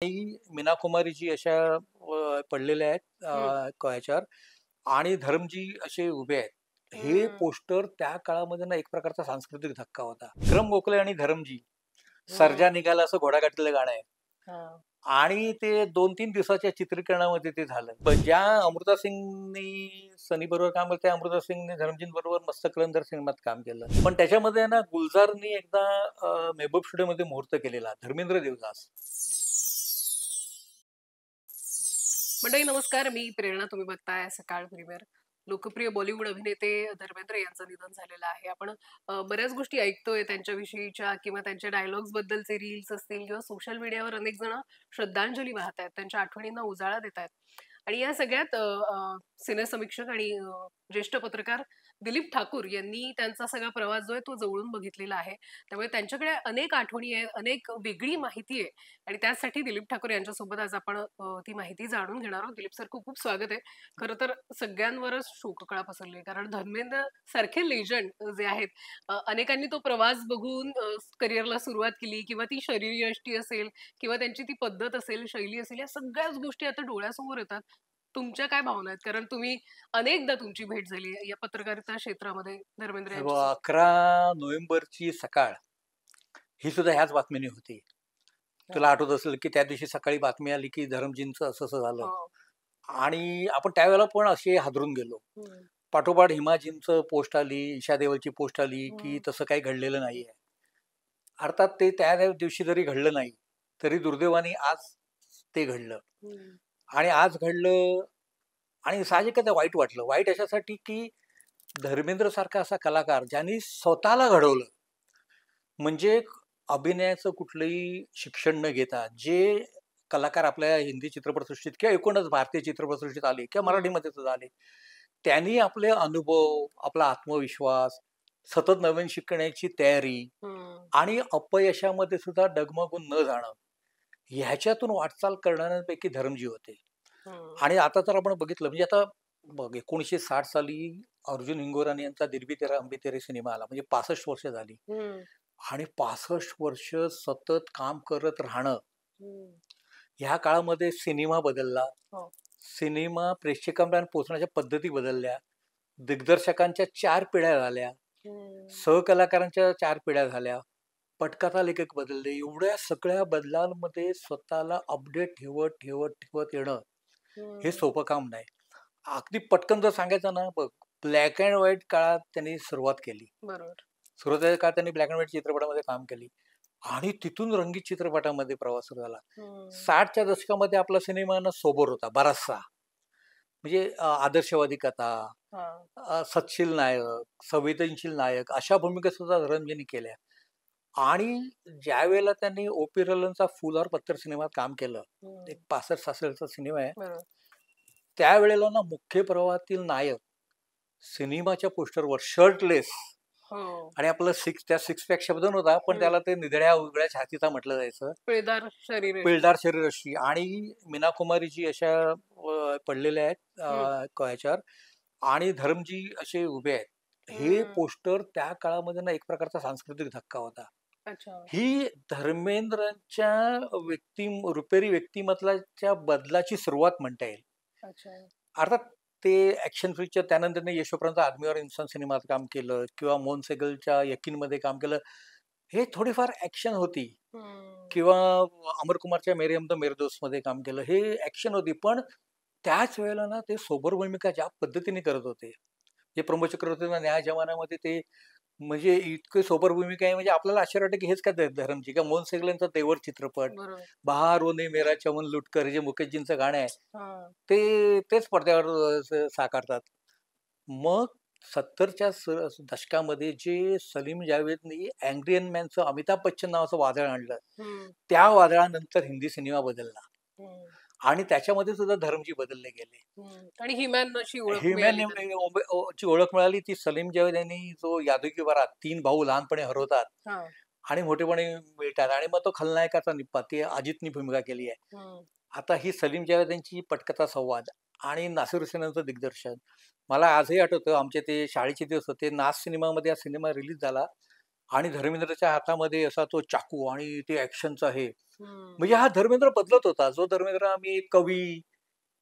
आणि मीना कुमारीजी अशा पडलेल्या आहेत हं. ह्याच्यावर आणि धर्मजी असे उभे आहेत. हे हं. पोस्टर त्या काळामध्ये ना एक प्रकारचा सांस्कृतिक धक्का होता. विक्रम गोखले आणि धरमजी, सर्जा हं. निघाला असं घोडागाडीतलं गाणं आहे. हां. आणि ते 2-3 दिवसाच्या चित्रीकरणामध्ये ते झालं. पण ज्या अमृता सिंगनी सनी बरोबर काम केलं, त्या अमृता सिंगने धर्मजींबरोबर मस्त कलंदर सिनेमात काम केलं. पण त्याच्यामध्ये ना गुलजारनी एकदा मेहबूब स्टुडिओमध्ये मुहूर्त केलेला, धर्मेंद्र देवदास. मंडळी नमस्कार. मी प्रेरणा. तुम्ही बघताय सकाळ प्रीमियर. लोकप्रिय बॉलिवूड अभिनेते धर्मेंद्र यांचं निधन झालेलं आहे. आपण बऱ्याच गोष्टी ऐकतोय त्यांच्याविषयीच्या किंवा त्यांच्या डायलॉग्स बद्दलचे रील्स असतील किंवा सोशल मीडियावर अनेक जण श्रद्धांजली वाहतायत. त्यांच्या आठवणींना उजाळा देतायत. आणि या सगळ्यात सिनेसमीक्षक आणि ज्येष्ठ पत्रकार दिलीप ठाकूर यांनी त्यांचा सगळा प्रवास जो आहे तो जवळून बघितलेला आहे. त्यामुळे त्यांच्याकडे अनेक आठवणी आहेत, अनेक वेगळी माहिती आहे आणि त्यासाठी दिलीप ठाकूर यांच्यासोबत आज आपण ती माहिती जाणून घेणार आहोत. दिलीप सर, खूप खूप स्वागत आहे. खरं तर सगळ्यांवरच शोककळा पसरली आहे. कारण धर्मेंद्र सारखे लेजंड जे आहेत, अनेकांनी तो प्रवास बघून करिअरला सुरुवात केली किंवा ती शरीरयष्टी असेल किंवा त्यांची ती पद्धत असेल, शैली असेल, या सगळ्याच गोष्टी आता डोळ्यासमोर येतात. तुमच्या काय भावना आहेत? कारण तुम्ही अनेकदा तुमची भेट झाली आहे या पत्रकारिता क्षेत्रामध्ये धर्मेंद्र हे बघा, यांच्यासोबत. 11 नोव्हेंबरची सकाळ ही सुद्धा ह्याच बातमीने होती. तुला हां. आठवत असेल, की त्या दिवशी सकाळी बातमी आली, की धरमजींचं असं-असं झालं. हो. आणि आपण त्यावेळेला पण असे हादरून गेलो. हं. पाठोपाठ हिमाजींचं पोस्ट आली, ईशा देवलची पोस्ट आली, की हं. तसं काही घडलेलं नाहीये. अर्थात ते त्या दिवशी जरी घडलं नाही, तरी दुर्दैवाने आज ते घडलं. हं. आणि आज घडलं आणि साहजिकच आहे वाईट वाटलं. वाईट अशासाठी, की धर्मेंद्र सारखा असा कलाकार ज्यांनी स्वतःला घडवलं. म्हणजे अभिनयाचं कुठलंही शिक्षण न घेता जे कलाकार आपल्या हिंदी चित्रपटसृष्टीत किंवा एकूणच भारतीय चित्रपटसृष्टीत आले किंवा हं. मराठीमध्ये सुद्धा आले, त्यांनी आपले अनुभव, आपला आत्मविश्वास, सतत नवीन शिकण्याची तयारी हं. आणि अपयशामध्ये सुद्धा डगमगून न जाणं, ह्याच्यातून वाटचाल करणाऱ्यांपैकी धर्मजी होते. हं. आणि आता तर आपण बघितलं म्हणजे आता बघ 1960 साली अर्जुन हिंगोरानी यांचा दिल तेरा अंबी तेरे सिनेमा आला. म्हणजे 65 वर्ष झाली. हं. आणि 65 वर्ष सतत काम करत राहणं, हं. ह्या काळामध्ये सिनेमा बदलला. हो. सिनेमा प्रेक्षकांपर्यंत पोहोचण्याच्या पद्धती बदलल्या. दिग्दर्शकांच्या 4 पिढ्या झाल्या. हं. सहकलाकारांच्या 4 पिढ्या झाल्या. पटकथा लेखक बदलले. एवढ्या सगळ्या बदलांमध्ये स्वतःला अपडेट ठेवत, ठेवत, ठेवत येणं, हे हं. सोपं काम नाही. अगदी पटकन जर सांगायचं ना, बघ ब्लॅक अँड व्हाईट काळात त्यांनी सुरुवात केली. बरोबर. सुरुवातीच्या काळात त्यांनी ब्लॅक अँड व्हाईट चित्रपटामध्ये काम केली. आणि तिथून रंगीत चित्रपटामध्ये प्रवास सुरू झाला. हं. 60च्या दशकामध्ये आपला सिनेमा ना सोबर होता बराचसा. म्हणजे आदर्शवादी कथा, हां. सत्शील नायक, संवेदनशील नायक अशा भूमिका सुद्धा धरमजींनी केल्या. आणि ज्यावेळेला त्यांनी ओ.पी. रलनचा फूल और पत्थर सिनेमात काम केलं, हं. एक 65-66 चा सिनेमा आहे. बरोबर. त्यावेळेला ना मुख्य प्रवाहातील नायक सिनेमाच्या पोस्टरवर शर्टलेस हो. आणि आपलं त्या सिक्स पॅक शब्द नव्हता, पण हं. त्याला ते निधड्या उघड्या छातीचा म्हटलं जायचं. पिळदार शरीरयष्टी. पिळदार शरीरयष्टी आणि मीना कुमारीजी अशा पडलेल्या आहेत हं. ह्याच्यावर आणि धर्मजी असे उभे आहेत. हे हं. पोस्टर त्या काळामध्ये ना एक प्रकारचा सांस्कृतिक धक्का होता. अच्छा. ही धर्मेंद्रच्या रुपेरी व्यक्तिमत्वाच्या बदलाची सुरुवात म्हणता येईल. अच्छा. अर्थात ते ॲक्शन पिक्चर त्यानंतर त्यांनी यशोप्रांचा आदमी और इंसान सिनेमात काम केलं किंवा मोहन सेगलच्या यकीनमध्ये काम केलं. हे थोडीफार ॲक्शन होती. हं. किंवा अमर कुमारच्या मेरे हम तो मेरे दोस्तमध्ये काम केलं. हे ॲक्शन होती. पण त्याच वेळेला ना ते सोबर भूमिका ज्या पद्धतीने करत होते. जे प्रमोद चक्रवर्तींना न्याय जमान्यामध्ये ते म्हणजे इतकी सोबर भूमिका आहे म्हणजे आपल्याला आश्चर्य वाटतं, की हेच काय धरमजी का मोहन सेगल यांचा तेवर चित्रपट, बरोबर. बहार वो ने मेरा चमन लुटकर जे मुकेशजींचं गाणं आहे, हां. तेच पडद्यावर साकारतात. मग 70च्या दशकामध्ये जे सलीम जावेदनी अँग्री यंग मॅनचं अमिताभ बच्चन नावाचं वादळ आणलं. हं. त्या वादळानंतर हिंदी सिनेमा बदलला हं. आणि त्याच्यामध्ये सुद्धा धर्मजी बदलले गेले. हं. आणि ही-मॅन अशी ओळख ह्युमन मिळाली त्यांना. ची ओळख मिळाली ती सलीम जावेद यांनी जो यादू की बारात 3 भाऊ लहानपणी हरवतात हां. आणि मोठेपणी मिळतात आणि मग तो खलनायकाचा निप्पा ती अजितनी भूमिका केली आहे. हं. आता ही सलीम जावेद यांची पटकथा संवाद आणि नासिर हुसैन यांचं दिग्दर्शन. मला आजही आठवतं आमचे ते शाळेचे दिवस होते. नाच सिनेमामध्ये हा सिनेमा रिलीज झाला आणि धर्मेंद्रच्या हातामध्ये असा तो चाकू आणि ते ऍक्शनचं आहे. हम्म. म्हणजे हा धर्मेंद्र बदलत होता. जो धर्मेंद्र आम्ही कवी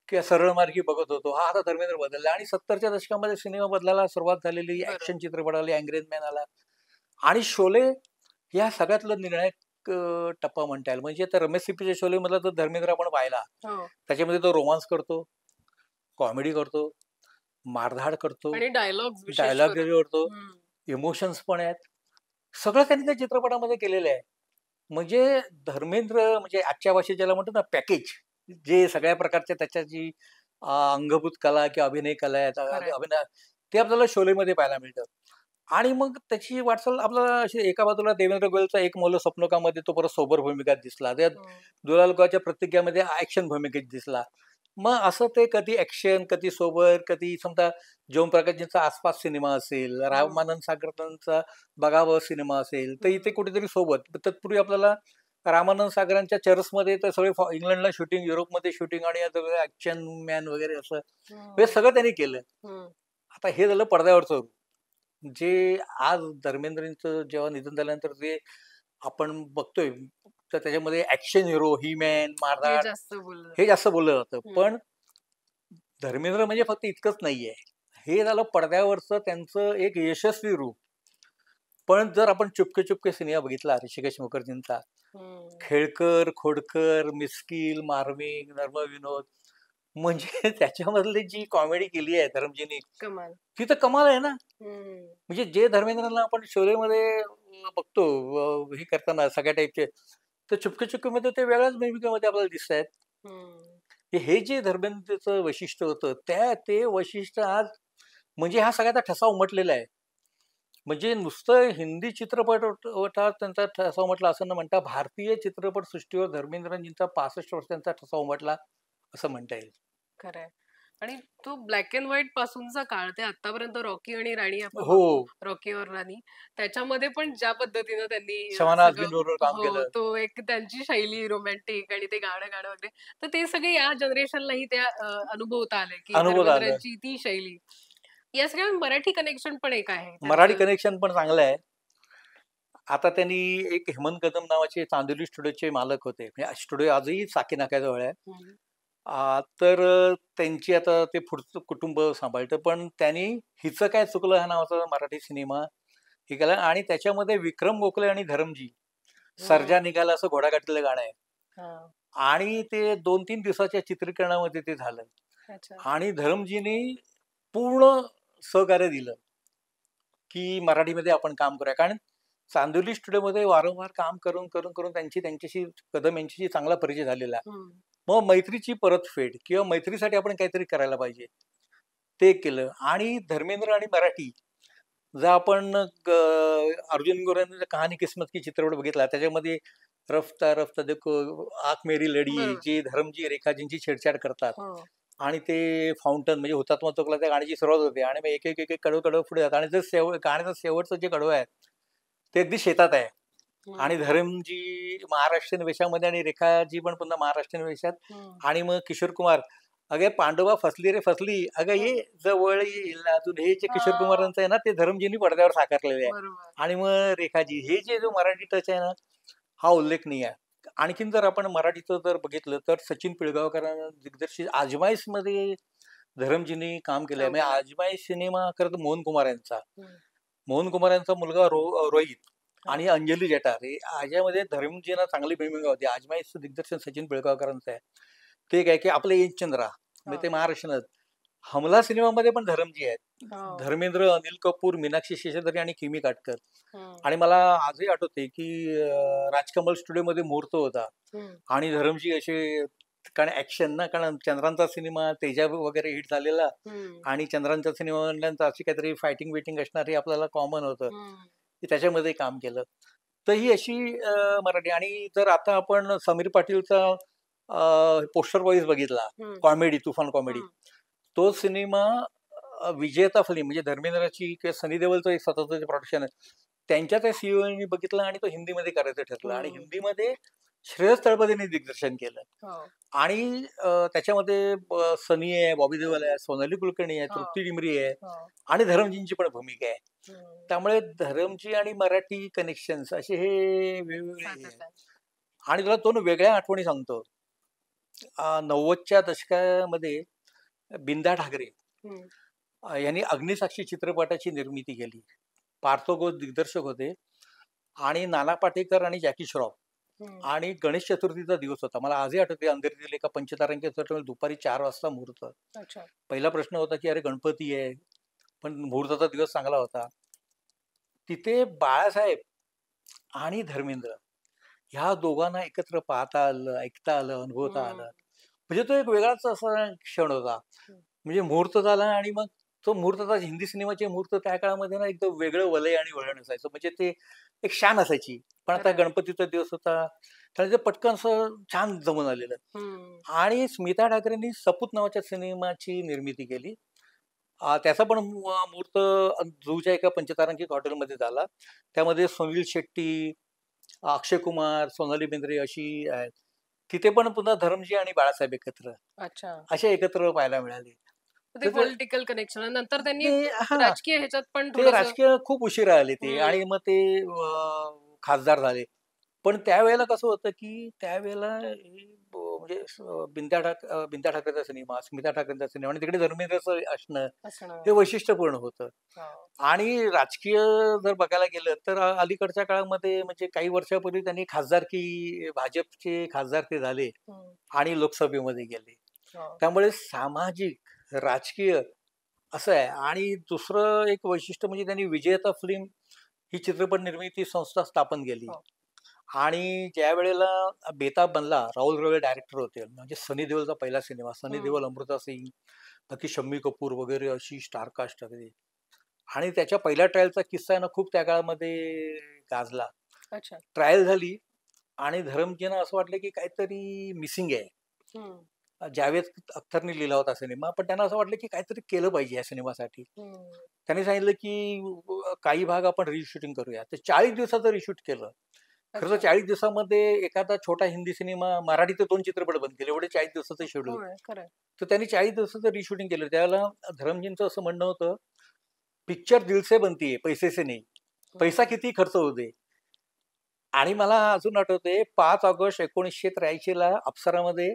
किंवा सरळ मार्गी बघत होतो, हा आता धर्मेंद्र बदलला. आणि 70च्या दशकामध्ये सिनेमा बदलायला सुरुवात झालेली, बरोबर. ऍक्शन चित्रपट आले, अँग्रेज मॅन आला आणि शोले या सगळ्यातलं निर्णायक टप्पा म्हणता येईल. म्हणजे तर रमेश सिप्पीच्या शोले मधला तर धर्मेंद्र आपण पाहिला. हो. त्याच्यामध्ये तो रोमांस करतो, कॉमेडी करतो, मारधाड करतो, आणि डायलॉग्स विशेष डायलॉग करून. करतो, हम्म. इमोशन्स पण आहेत. सगळं त्यांनी त्या चित्रपटामध्ये केलेलं आहे. म्हणजे धर्मेंद्र म्हणजे आजच्या भाषेत ज्याला म्हणतो ना पॅकेज, जे सगळ्या प्रकारच्या त्याच्या जी अंगभूत कला किंवा अभिनय कला आहेत, खरंय. अभिनय, ते आपल्याला शोलेमध्ये पाहायला मिळतं. आणि मग त्याची वाटचाल आपल्याला अशी एका बाजूला देवेंद्र गोयलचा एक मोल स्वप्नकामध्ये तो परत सोबर भूमिकात दिसला. त्या हम्म. दुलालकाच्या प्रतिज्ञामध्ये ऍक्शन भूमिकेत दिसला. मग असं ते कधी ऍक्शन, कधी सोबर, कधी समजा प्रकाशजींचा आसपास सिनेमा असेल, रामानंद सागरांचा बघावं सिनेमा असेल, तर इथे कुठेतरी सोबत. तत्पूर्वी आपल्याला रामानंद सागरांच्या चर्चमध्ये तर सगळे इंग्लंडला शूटिंग, युरोपमध्ये शूटिंग आणि ऍक्शन मॅन वगैरे असं हे सगळं त्यांनी केलं. हम्म. आता हे झालं पडद्यावरचं रूप. जे आज धर्मेंद्रचं जेव्हा निधन झाल्यानंतर जे आपण बघतोय, तर त्याच्यामध्ये ऍक्शन हिरो, ही मॅन, हे मारधाड जास्त बोललं. हे जास्त बोललं जातं. हम्म. पण धर्मेंद्र म्हणजे फक्त इतकंच नाहीये. हे झालं पडद्यावरचं त्यांचं एक यशस्वी रूप. पण जर आपण चुपके चुपके सिनेमा बघितला ऋषिकेश मुखर्जींचा, हम्म. खेळकर, खोडकर, मिस्किल, मार्मिक, नर्मविनोद, म्हणजे त्याच्यामधली जी कॉमेडी केली आहे धर्मजींनी, कमाल. ती तर कमाल आहे ना. हम्म. म्हणजे जे धर्मेंद्रला आपण शोलेमध्ये बघतो हे करताना सगळ्या टाईपचे, तर चुपके चुपकेमध्ये ते वेगळ्याच भूमिकेमध्ये आपल्याला दिसत आहेत. हम्म. हे जे धर्मेंद्रचं वैशिष्ट्य होतं, ते वैशिष्ट्य आज म्हणजे हा सगळ्याचा ठसा उमटलेला आहे. म्हणजे नुसतं हिंदी चित्रपटात त्यांचा ठसा उमटला असं न म्हणता, भारतीय चित्रपटसृष्टीवर धर्मेंद्रजींचा 65 वर्षांचा ठसा उमटला असं म्हणता येईल. खरंय. आणि तो ब्लॅक अँड व्हाईट पासूनचा काळ ते आतापर्यंत रॉकी आणि राणी आपण हो, बघतो, रॉकी और राणी, त्याच्यामध्ये पण ज्या पद्धतीनं त्यांनी शबाना आझमी सगळं, बरोबर काम हो, केलं. तो एक त्यांची शैली रोमॅन्टिक आणि ते गाणं गाणं वगैरे, तर ते सगळे या जनरेशनलाही त्या अनुभवता आले की अनुभव आलं. धर्मेंद्रांची ती शैली. या सगळ्या मराठी कनेक्शन पण एक आहे मराठी त्यांचं. कनेक्शन पण चांगलं आहे. आता त्यांनी एक हेमंत कदम नावाचे चांदोली स्टुडिओचे मालक होते. म्हणजे स्टुडिओ आजही साकी नाक्याजवळ आहे. हम्म. तर त्यांची आता ते पुढचं कुटुंब सांभाळतं. पण त्यांनी हिचं काय चुकलं हा नावाचा मराठी सिनेमा हे केला आणि त्याच्यामध्ये विक्रम गोखले आणि धरमजी, सर्जा निघाला असं घोडागाडीतलं गाणं आहे. हा. आणि ते 2-3 दिवसाच्या चित्रीकरणामध्ये ते झालं. अच्छा. आणि धरमजींनी पूर्ण सहकार्य दिलं, की मराठीमध्ये आपण काम करूया. कारण चांदोली स्टुडिओमध्ये वारंवार काम करून त्यांच्याशी कदम यांच्याशी चांगला परिचय झालेला. हम्म. मग मैत्रीची परतफेड किंवा मैत्रीसाठी आपण काहीतरी करायला पाहिजे, ते केलं. आणि धर्मेंद्र आणि मराठी जर आपण अर्जुन गोरांचा कहाणी किस्मत की चित्रपट बघितला, त्याच्यामध्ये रफ्ता रफ्ता देखो, आंख मेरी लढी, बरोबर. जे धर्मजी रेखाजींची छेडछाड करतात हो. आणि ते फाउंटन म्हणजे हुतात्मा चौकला त्या गाण्याची सुरुवात होते आणि मग एक एक एक एक कडव कडव पुढे जातात आणि जर गाण्याचं शेवटचं जे कडवं आहे ते अगदी शेतात आहे. आणि हम्म. धरमजी महाराष्ट्रीयन वेशामध्ये आणि रेखाजी पण पुन्हा महाराष्ट्रीयन वेशात. हम्म. आणि मग किशोर कुमार, अगे पांडुबा फसली रे फसली, अगं ये जवळ येईल अजून, हे जे किशोर हा. कुमारांचं आहे ना, ते धरमजींनी पडद्यावर साकारलेले आहे. बरोबर. आणि मग रेखाजी, हे जे जो मराठी टच आहे ना, हा उल्लेखनीय आहे. आणखीन जर आपण मराठीचं जर बघितलं तर सचिन पिळगावकरांना दिग्दर्शित आजमाईसमध्ये धरमजींनी काम केलंय. काम म्हणजे केलंय. आजमाईस सिनेमा खरं तर मोहन कुमार यांचा. हम्म. मोहन कुमार यांचा मुलगा रोहित हा. आणि अंजली जठार, हे याच्यामध्ये धर्मजींना चांगली भूमिका होती. आजमाईचं दिग्दर्शन सचिन पिळगावकरांचं आहे. ते काय की आपले यशचंद्रा, म्हणजे ते महाराष्ट्रात. हमला सिनेमामध्ये पण धरमजी आहेत. हो. धर्मेंद्र, अनिल कपूर, मीनाक्षी शेषाद्री आणि किमी काटकर. हम्म. आणि मला आजही आठवते की राजकमल स्टुडिओमध्ये मुहूर्त होता हम्म. आणि धरमजी असे, कारण ऍक्शन ना, कारण चंद्रांचा सिनेमा तेजा वगैरे हिट झालेला हम्म. आणि चंद्रांचा सिनेमा म्हणल्यानंतर अशी काहीतरी फायटिंग बिटिंग असणार हे आपल्याला कॉमन होतं. हम्म. की त्याच्यामध्ये काम केलं. तर ही अशी मराठी. आणि जर आता आपण समीर पाटीलचा पोस्टर वाईज बघितला, हम्म. कॉमेडी, तुफान कॉमेडी, हम्म. तो सिनेमा विजेता फिल्म म्हणजे धर्मेंद्रची किंवा सनी देओलचं एक स्वतःचं प्रोडक्शन आहे. त्यांच्या त्या सीईओनी बघितलं आणि तो हिंदीमध्ये करायचं ठरलं. आणि हम्म. हिंदीमध्ये श्रेयस तळपदेने दिग्दर्शन केलं. हो. आणि त्याच्यामध्ये सनी आहे, बॉबी देओल आहे, सोनाली कुलकर्णी आहे, हो. तृप्ती डिमरी आहे हो. आणि धरमजींची पण भूमिका आहे. हम्म. त्यामुळे धरमजी आणि मराठी कनेक्शन्स असे हे वेगवेगळे हे आहेत. सातत्याने. आणि तुला 2 वेगळ्या आठवणी सांगतो. 90च्या दशकामध्ये बिंदा ठाकरे हम्म. यांनी अग्निसाक्षी चित्रपटाची निर्मिती केली. पार्थो घोष दिग्दर्शक होते आणि नाना पाटेकर आणि जॅकी श्रॉफ. हम्म. आणि गणेश चतुर्थीचा दिवस होता. मला आजही आठवते, अंधेरीतील एका पंचतारांकित हॉटेलमध्ये दुपारी 4 वाजता मुहूर्त. अच्छा. पहिला प्रश्न होता की अरे गणपती आहे, पण मुहूर्ताचा दिवस चांगला होता. तिथे बाळासाहेब आणि धर्मेंद्र ह्या दोघांना एकत्र पाहता आलं, ऐकता आलं, अनुभवता हम्म. आलं. म्हणजे तो एक वेगळाच असा क्षण होता. म्हणजे मुहूर्त झाला आणि मग तो मुहूर्ताचा हिंदी सिनेमाचे मुहूर्त त्या काळामध्ये ना एकदम वेगळं वलय आणि वळण असायचं. म्हणजे ते एक शान असायची. पण आता खरंय. गणपतीचा दिवस होता, त्यामुळे ते पटकन असं छान जमून आलेलं. हम्म. आणि स्मिता ठाकरेंनी सपूत नावाच्या सिनेमाची निर्मिती केली. त्याचा पण मुहूर्त जुहूच्या एका पंचतारांकित हॉटेलमध्ये झाला. त्यामध्ये सुनील शेट्टी, अक्षय कुमार, सोनाली बेंद्रे अशी आहेत. तिथे पण पुन्हा धरमजी आणि बाळासाहेब एकत्र अच्छा. असे एकत्र पाहायला मिळाले. तर ते तर पॉलिटिकल कनेक्शन आणि नंतर त्यांनी ते हां, राजकीय ह्याच्यात पण ते थोडंसं. राजकीय खूप उशिरा आले ते आणि हम्म. मग ते खासदार झाले. पण त्यावेळेला कसं होतं, की त्यावेळेला हे म्हणजे बिंद्या ठाकरेचा सिनेमा, स्मिता ठाकरेंचा सिनेमा आणि तिकडे धर्मेंद्रचं असणं असणं. हे वैशिष्ट्यपूर्ण होतं. हो. आणि राजकीय जर बघायला गेलं तर अलीकडच्या काळामध्ये म्हणजे काही वर्षापूर्वी त्यांनी खासदारकी, भाजपचे खासदार ते झाले हम्म. आणि लोकसभेमध्ये गेले. हो. त्यामुळे सामाजिक, राजकीय असं आहे. आणि दुसरं एक वैशिष्ट्य म्हणजे त्यांनी विजेता फिल्म ही चित्रपट निर्मिती संस्था स्थापन केली. हो. आणि ज्या वेळेला बेताब बनला, राहुल रवळे डायरेक्टर होते. म्हणजे सनी देओलचा पहिला सिनेमा. सनी हम्म. देओल, अमृता सिंग, बाकी शम्मी कपूर वगैरे अशी स्टार कास्ट अगदी. आणि त्याच्या पहिल्या ट्रायलचा किस्सा आहे ना खूप त्या काळामध्ये गाजला. अच्छा. ट्रायल झाली आणि धरमजींना असं वाटलं की काहीतरी मिसिंग आहे. हम्म. जावेद अख्तरने लिहिला होता सिनेमा, पण त्यांना असं वाटलं की काहीतरी केलं पाहिजे या सिनेमासाठी. हम्म. त्यांनी सांगितलं की काही भाग आपण रिशूटिंग करूया. तर 40 दिवसाचं रिशूट केलं. खरं तर अच्छा. 40 दिवसामध्ये एखादा छोटा हिंदी सिनेमा, मराठीचे 2 चित्रपट बनतील एवढे 40 दिवसाचं शेड्यूल. होय. खरंय. तर त्यांनी 40 दिवसाचं रिशूटिंग केलं. त्यावेळेला धरमजींचं असं म्हणणं होतं, पिक्चर दिल से बनती है, पैसे से नहीं. पैसा हम्म. किती खर्च होऊ दे. आणि मला अजून आठवतंय 5 ऑगस्ट 1983 ला अप्सरामध्ये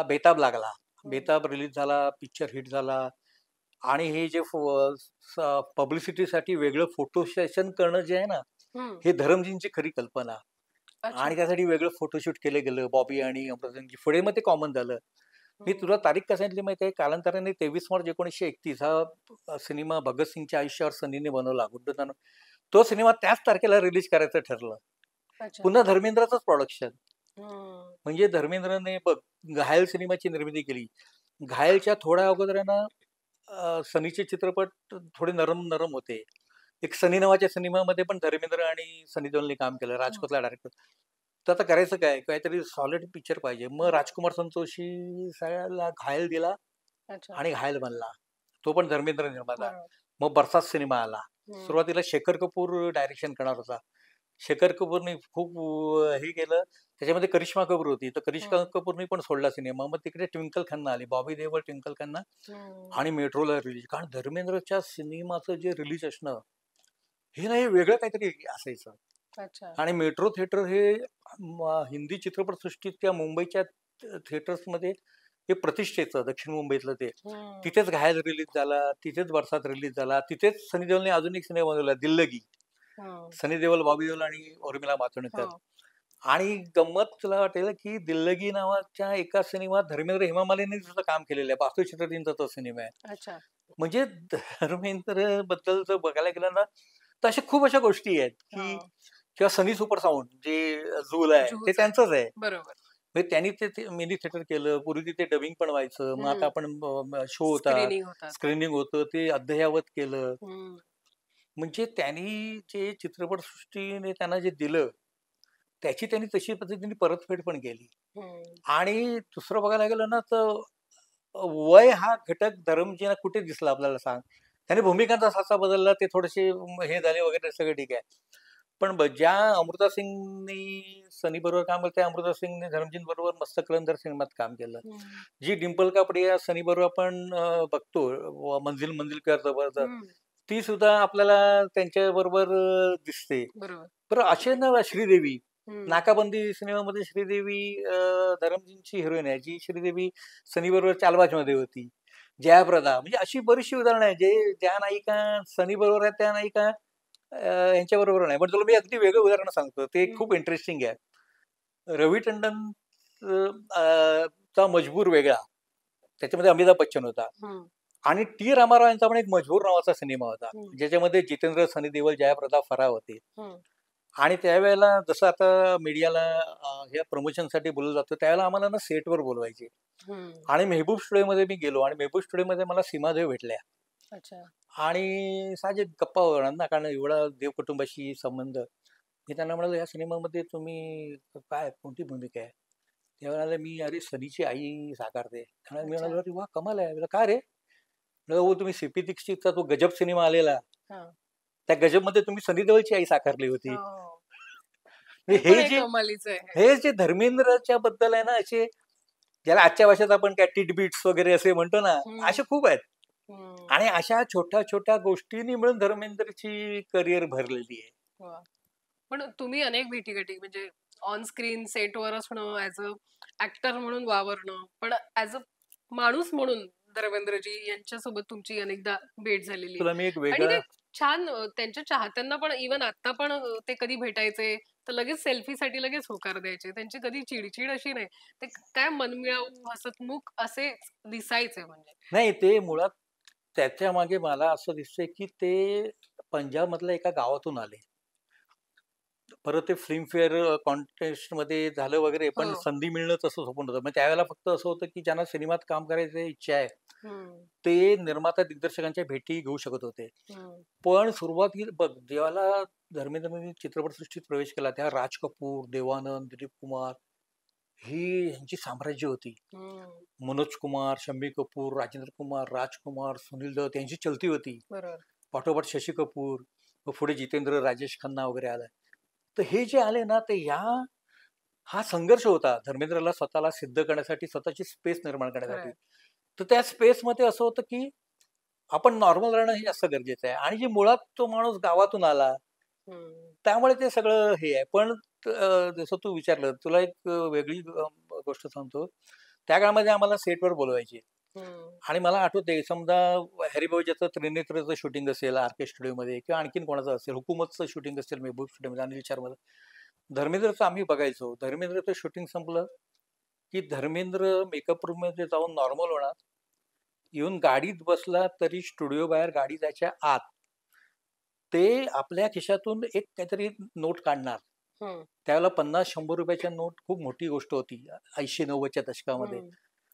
बेताब लागला. हम्म. बेताब रिलीज झाला, पिक्चर हिट झाला. आणि हे जे पब्लिसिटीसाठी वेगळं फोटो सेशन करणं जे आहे ना, हम्म. हे धरमजींची खरी कल्पना. अच्छा. आणि त्यासाठी वेगळं फोटोशूट केलं गेलं. बॉबी आणि अमृतांची. पुढे मग ते कॉमन झालं. मी तुला हम्म. तारीख का सांगितली माहिती आहे? कालांतराने 23 मार्च 1931 हा सिनेमा भगतसिंगच्या आयुष्यावर सनीने बनवला. गुड्डू. तो सिनेमा त्याच तारखेला रिलीज करायचं ठरलं. अच्छा. पुन्हा धर्मेंद्रचंच प्रोडक्शन. हम्म. म्हणजे धर्मेंद्रने बघ घायल सिनेमाची निर्मिती केली. घायलच्या थोड्या अगोदर आहे ना सनीचे चित्रपट थोडे नरम होते. एक सनी नावाच्या सिनेमामध्ये पण धर्मेंद्र आणि सनी देओलने काम केलं. हम्म. राजकोटला डायरेक्टर. तर आता करायचं काय? काहीतरी सॉलिड पिक्चर पाहिजे. मग हम्म. राजकुमार संतोषी ला घायल दिला अच्छा. आणि घायल बनला. तो पण धर्मेंद्र निर्माता. बरोबर. मग बरसात सिनेमा आला. हम्म. सुरुवातीला शेखर कपूर डायरेक्शन करणार होता. शेखर कपूरने खूप हे केलं. त्याच्यामध्ये करिश्मा कपूर होती. तर करिश्मा हम्म. कपूरने पण सोडला सिनेमा. मग तिकडे ट्विंकल खन्ना आली. बॉबी देओल, ट्विंकल खन्ना हम्म. आणि मेट्रोला रिलीज. कारण धर्मेंद्रच्या सिनेमाचं जे रिलीज असणं, हे नाही वेगळं काहीतरी असायचं. अच्छा. आणि मेट्रो थिएटर हे हिंदी चित्रपटसृष्टीतल्या मुंबईच्या थिएटर्समध्ये हे प्रतिष्ठेचं, दक्षिण मुंबईतलं ते. हम्म. तिथेच घायल रिलीज झाला, तिथेच बरसात रिलीज झाला, तिथेच सनी देओलने अजून एक सिनेमा बनवला दिल्लगी. हम्म. सनी देओल, बॉबी देओल आणि उर्मिला मातोंडकर. हो. आणि गंमत तुला वाटेल की दिल्लगी नावाच्या एका सिनेमात धर्मेंद्र हेमा मालिनीने सुद्धा काम केलेलं आहे. बासू चित्रदींचा तो सिनेमा आहे. अच्छा. म्हणजे धर्मेंद्र बद्दल जर बघायला गेलं ना, तर अशा खूप अशा गोष्टी आहेत की हो. किंवा सनी सुपर साऊंड जे जुहूला आहे ते जुहूचं आहे. त्यांचंच आहे. बरोबर. म्हणजे त्यांनी ते मिनी थिएटर केलं. पूर्वी तिथे डबिंग पण व्हायचं. मग आता हम्म. आपण शो होतात, स्क्रीनिंग होतात. स्क्रीनिंग होतं, ते अद्ययावत केलं. हम्म. म्हणजे त्यांनी जे चित्रपटसृष्टीने त्यांना जे दिलं, त्याची त्यांनी तशी पद्धतीने परतफेड पण केली. हम्म. आणि दुसरं बघायला गेलं ना, तर वय हा घटक धरमजींना कुठे दिसला आपल्याला सांग? त्याने भूमिकांचा साचा बदलला, ते थोडेसे हे झाले वगैरे सगळं ठीक आहे. पण ज्या अमृता सिंगनी सनी बरोबर काम केलं, त्या अमृता सिंगने धर्मजीत बरोबर मस्त कलंदर सिनेमात काम केलं. जी डिंपल कापडिया सनी बरोबर आपण बघतो मंजिल मंजिल कर जबरदस्त, ती सुद्धा आपल्याला त्यांच्या बरोबर दिसते. बरं असे ना श्रीदेवी, नाकाबंदी सिनेमामध्ये श्रीदेवी धरमजीतची हिरोईन आहे, जी श्रीदेवी सनी बरोबर चालबाज मध्ये होती. जयाप्रदा, म्हणजे अशी बरीचशी उदाहरणं आहेत जे ज्या नायिका सनी बरोबर आहेत त्या नायिका यांच्या बरोबर नाही. पण तुला मी अगदी वेगळं उदाहरण सांगतो, ते खूप इंटरेस्टिंग आहे. रवी टंडन चा मजबूर वेगळा, त्याच्यामध्ये अमिताभ बच्चन होता, आणि टी रामाराव यांचा पण एक मजबूर नावाचा सिनेमा होता, ज्याच्यामध्ये जितेंद्र, सनी देओल, जयाप्रदा, फराह होते. आणि त्यावेळेला जसं आता मीडियाला या प्रमोशनसाठी बोललं जातं, त्यावेळेला आम्हाला ना सेटवर बोलवायचे. आणि मेहबूब स्टुडिओमध्ये मी गेलो, आणि मेहबूब स्टुडिओमध्ये मला सीमादेव भेटल्या. आणि साहजिक गप्पा होणार ना, कारण एवढा देव कुटुंबाशी संबंध. मी त्यांना म्हणालो, या सिनेमामध्ये तुम्ही काय, कोणती भूमिका आहे? त्या म्हणाले, मी अरे सनीची आई साकारते. त्यामुळे मी म्हणालो, अरे वा, कमाल आहे. का रे? हो, तुम्ही सीपी दीक्षितचा तो गजब सिनेमा आलेला, त्या गजब मध्ये तुम्ही सनी देओलची आई साकारली होती. हे जे धर्मेंद्रच्या बद्दल आहे ना, असे ज्याला आजच्या भाषेत आपण काय टिटबिट्स वगैरे असे म्हणतो ना, असे खूप आहेत. आणि अशा छोट्या छोट्या गोष्टींनी मिळून धर्मेंद्रची करिअर भरलेली आहे. पण तुम्ही अनेक भेटीगाठी, म्हणजे ऑन स्क्रीन सेटवर असणं, ऍज अ ऍक्टर म्हणून वावरणं, पण ऍज अ माणूस म्हणून धर्मेंद्रजी यांच्यासोबत तुमची अनेकदा भेट झालेली तुला मी एक आणि वेगळं ते छान, त्यांच्या चाहत्यांना पण इव्हन आता पण ते कधी भेटायचे तर लगेच सेल्फीसाठी लगेच होकार द्यायचे. त्यांची कधी चिडचिड अशी नाही, ते काय मनमिळाऊ हसतमुख असे दिसायचे. म्हणजे नाही, ते मुळात त्याच्या मागे मला असं दिसतंय की ते पंजाब मधल्या एका गावातून आले. परत ते फिल्मफेअर कॉन्टेस्ट मध्ये झालं वगैरे, पण संधी मिळणं तसं सोपं नव्हतं. मग त्यावेळेला फक्त असं होतं की ज्यांना सिनेमात काम करायची इच्छा आहे ते निर्माता दिग्दर्शकांच्या भेटी घेऊ शकत होते. पण सुरुवातीला बघ, जेव्हा धर्मेंद्रने चित्रपटसृष्टीत प्रवेश केला, तेव्हा राज कपूर, देवानंद, दिलीप कुमार ही यांची साम्राज्य होती. मनोज कुमार, शम्मी कपूर, राजेंद्र कुमार, राजकुमार, सुनील दत्त यांची चलती होती. पाठोपाठ शशी कपूर, पुढे जितेंद्र, राजेश खन्ना वगैरे आला. तर हे जे आले ना, ते हा संघर्ष होता धर्मेंद्रला स्वतःला सिद्ध करण्यासाठी, स्वतःची स्पेस निर्माण करण्यासाठी. तर त्या स्पेसमध्ये असं होतं की आपण नॉर्मल राहणं हे जास्त गरजेचं आहे. आणि जे मुळात तो माणूस गावातून आला, त्यामुळे ते सगळं हे आहे. पण जसं तू विचारलं, तुला एक वेगळी गोष्ट सांगतो. त्या काळामध्ये आम्हाला सेटवर बोलवायचे, आणि मला आठवते, समजा हरिभाऊजाचं त्रिनेत्रचं शूटिंग असेल आर के स्टुडिओमध्ये, किंवा आणखीन कोणाचं असेल, हुकूमतचं शूटिंग असेल मेहबूब स्टुडिओमध्ये, अनिल शर्माचं, धर्मेंद्रचं आम्ही बघायचो. धर्मेंद्रचं शूटिंग संपलं की धर्मेंद्र मेकअप रूममध्ये जाऊन नॉर्मल होणार, येऊन गाडीत बसला तरी स्टुडिओ बाहेर गाडी जायच्या आत ते आपल्या खिशातून एक काहीतरी नोट काढणार. त्यावेळेला 50-100 रुपयाच्या नोट खूप मोठी गोष्ट होती 80-90च्या दशकामध्ये.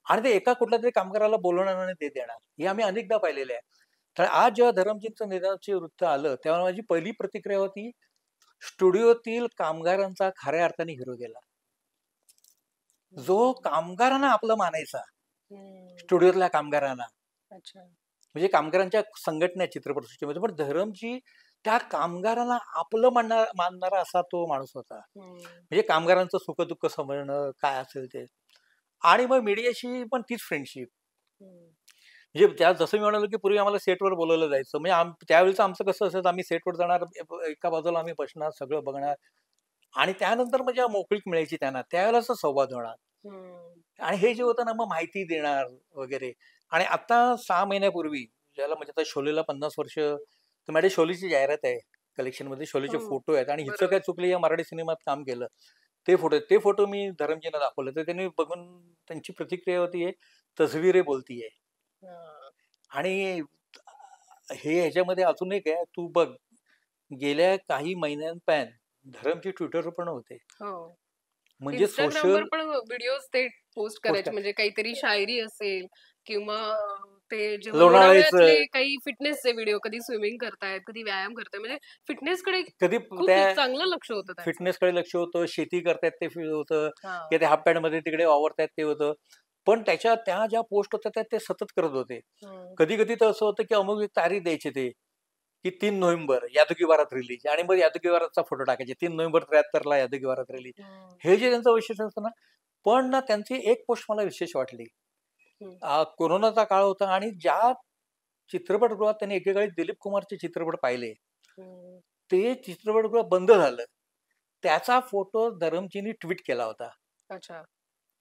आणि ते एका कुठल्या तरी कामगाराला बोलवणार आणि ते देणार. हे आम्ही अनेकदा पाहिलेले आहे. तर आज जेव्हा धरमजीतचं निधनाचे वृत्त आलं, तेव्हा माझी पहिली प्रतिक्रिया होती, स्टुडिओतील कामगारांचा खऱ्या अर्थाने हिरो गेला. जो कामगारांना आपलं मानायचा, स्टुडिओतल्या कामगारांना, म्हणजे कामगारांच्या संघटना चित्रपटसृष्टीमध्ये, पण धरमजी त्या कामगारांना आपलं मानणारा असा तो माणूस होता. म्हणजे कामगारांचं सुखदुःख समजणं काय असेल ते. आणि मग मीडियाशी पण तीच फ्रेंडशिप. म्हणजे त्या जसं मी म्हणालो की पूर्वी आम्हाला सेटवर बोलवलं जायचं, म्हणजे त्यावेळेचं आमचं कसं असायचं, आम्ही सेटवर जाणार, एका बाजूला आम्ही बसणार, सगळं बघणार, आणि त्यानंतर म्हणजे मोकळीक मिळायची त्यांना, त्यावेळेलाच संवाद होणार. आणि हे जे होतं ना, मग माहिती देणार वगैरे. आणि आता 6 महिन्यापूर्वी, ज्याला म्हणजे आता शोलेला 50 वर्ष, तर माझ्या शोलेची जाहिरात आहे कलेक्शनमध्ये, शोलेचे फोटो आहेत, आणि हिचं काय चुकलं, या मराठी सिनेमात काम केलं, ते फोटो मी धरमजींना दाखवले, तर त्यांनी बघून त्यांची प्रतिक्रिया होती, तस्वीरे बोलतीये. आणि हे ह्याच्यामध्ये अजून एक आहे, तू बघ, गेल्या काही महिन्यांपॅन धरमजी ट्विटरवर पण होते, म्हणजे सोशल पण व्हिडिओज ते पोस्ट करायचे, म्हणजे काहीतरी शायरी असेल किंवा ते लोणावळ्यातले काही फिटनेसचे व्हिडिओ, कधी स्विमिंग करतायत, कधी व्यायाम करतायत, म्हणजे फिटनेसकडे कधी चांगलं लक्ष होतं, फिटनेसकडे लक्ष होतं, शेती करतायत ते होतं, की ते हाफ पॅन्ट मध्ये तिकडे वावरतायत ते होतं. पण त्या ज्या पोस्ट होत्या ते सतत करत होते. कधी कधी तर असं होतं की अमुक एक तारीख द्यायचे ते, की 3 नोव्हेंबर यादुकी बारात रिलीज, आणि मग यादुकी बारातचा फोटो टाकायचे 3 नोव्हेंबर 73ला यादुकी बारात रिलीज. हे जे त्यांचं वैशिष्ट्य असतं ना, पण ना त्यांची एक पोस्ट मला विशेष वाटली. कोरोनाचा काळ होता आणि ज्या चित्रपटगृहात त्यांनी एकेकाळी दिलीप कुमारचे चित्रपट पाहिले, ते चित्रपटगृह बंद झालं. त्याचा फोटो धरमजींनी ट्विट केला होता. अच्छा.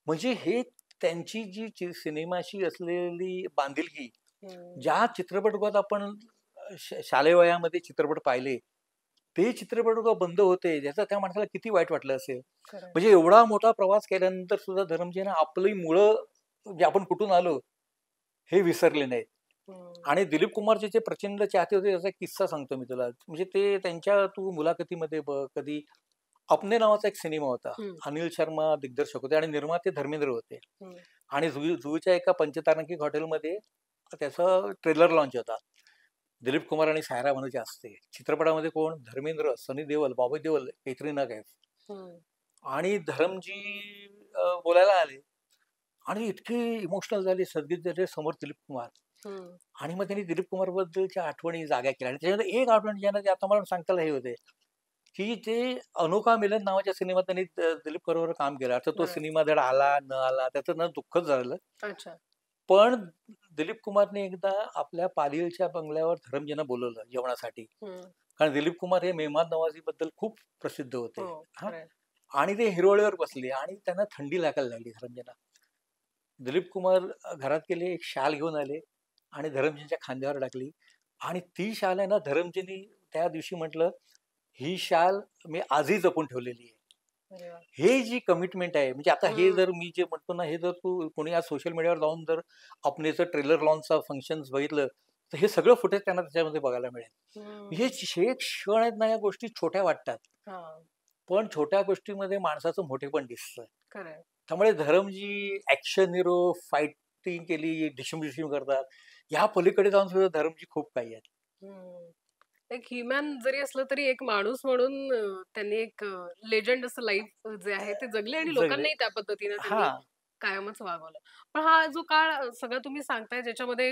म्हणजे हे त्यांची जी सिनेमाशी असलेली बांधिलकी, ज्या चित्रपटगृहात आपण शालेय वयामध्ये चित्रपट पाहिले, ते चित्रपटगृह बंद होते, ज्याचा त्या माणसाला किती वाईट वाटलं असेल. म्हणजे एवढा मोठा प्रवास केल्यानंतर सुद्धा धरमजींना आपली मुळं, जे आपण कुठून आलो हे विसरले नाहीत. आणि दिलीप कुमारचे जे प्रचंड चाहते होते, त्याचा किस्सा सांगतो मी तुला. म्हणजे ते त्यांच्या तू मुलाखतीमध्ये बघ, कधी अपने नावाचा एक सिनेमा होता. अनिल शर्मा दिग्दर्शक होते आणि निर्माते धर्मेंद्र होते. आणि जुहूच्या एका पंचतारांकित हॉटेलमध्ये त्याचा ट्रेलर लॉन्च होता. दिलीप कुमार आणि सायरा बानूची असते. चित्रपटामध्ये कोण? धर्मेंद्र, सनी देओल, बॉबी देओल, कैटरीना कैफ. आणि धरमजी बोलायला आले आणि इतके इमोशनल झाले, सदगीत झाले समोर दिलीप कुमार. आणि मग त्यांनी दिलीप कुमार बद्दलच्या आठवणी जाग्या केल्या. आणि त्याच्यामध्ये एक आठवण ज्यांना ते आता मला सांगताना हे होते, की ते अनोखा मिलन नावाच्या सिनेमात त्यांनी दिलीप बरोबर काम केलं. आता तो सिनेमा धड आला न आला त्याचं ना दुःखच झालं. पण दिलीप कुमारने एकदा आपल्या पालीलच्या बंगल्यावर धरमजींना बोलवलं जेवणासाठी. कारण दिलीप कुमार हे मेहमान नवाजी बद्दल खूप प्रसिद्ध होते. आणि ते हिरोळीवर बसले आणि त्यांना थंडी लागायला लागली धरमजींना. दिलीप कुमार घरात गेले, एक शाल घेऊन आले आणि धरमजींच्या खांद्यावर टाकली. आणि ती शाल आहे ना, धरमजींनी त्या दिवशी म्हटलं, ही शाल मी आजही जपून ठेवलेली आहे. हे जी कमिटमेंट आहे, म्हणजे आता हे जर मी जे म्हणतो ना, हे जर तू कोणी आज सोशल मीडियावर जाऊन जर आपणेचं ट्रेलर लॉन्चचा फंक्शन बघितलं, तर हे सगळं फुटेज त्यांना त्याच्यामध्ये बघायला मिळेल. हे क्षण आहेत ना, या गोष्टी छोट्या वाटतात, पण छोट्या गोष्टीमध्ये माणसाचं मोठेपण दिसतं. त्यामुळे धरमजी ऍक्शन हिरो, फायटिंग केली, डिशम करतात, या पलीकडे जाऊन सुद्धा धरमजी खूप काही आहेत. एक ह्युमन जरी असलं तरी एक माणूस म्हणून त्यांनी एक लेजंड असं लाईफ जे आहे ते जगले आणि लोकांनाही त्या पद्धतीने त्यांनी कायमच वागवलं. पण हा जो काळ सगळं तुम्ही सांगताय, ज्याच्यामध्ये